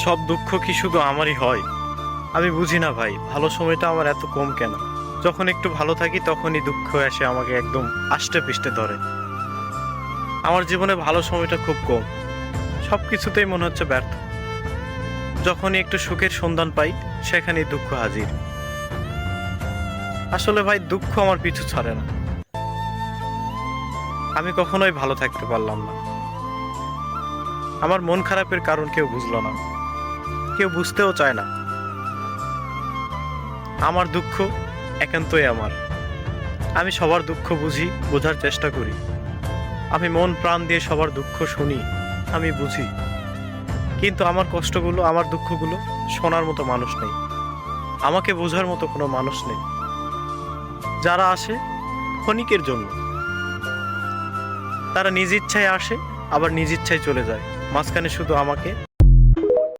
সব দুঃখ কি শুধু আমারই হয়? আমি বুঝি না ভাই, ভালো সময়টা আমার এত কম কেন? যখন একটু ভালো থাকি তখনই দুঃখ এসে আমাকে একদম আষ্টে পৃষ্ঠে ধরে। আমার জীবনে ভালো সময়টা খুব কম, সব কিছুতেই মনে হচ্ছে ব্যর্থ। যখনই একটু সুখের সন্ধান পাই, সেখানেই দুঃখ হাজির। আসলে ভাই, দুঃখ আমার পিছু ছাড়ে না। আমি কখনোই ভালো থাকতে পারলাম না। আমার মন খারাপের কারণ কেউ বুঝলো না, কেউ বুঝতেও চায় না। আমার দুঃখ একান্তই আমার। আমি সবার দুঃখ বুঝি, বোঝার চেষ্টা করি। আমি মন প্রাণ দিয়ে সবার দুঃখ শুনি, আমি বুঝি। কিন্তু আমার কষ্টগুলো, আমার দুঃখগুলো শোনার মতো মানুষ নেই। আমাকে বোঝার মতো কোনো মানুষ নেই। যারা আসে ক্ষণিকের জন্য, তারা নিজ ইচ্ছায় আসে, আবার নিজ ইচ্ছায় চলে যায়। মাঝখানে শুধু আমাকে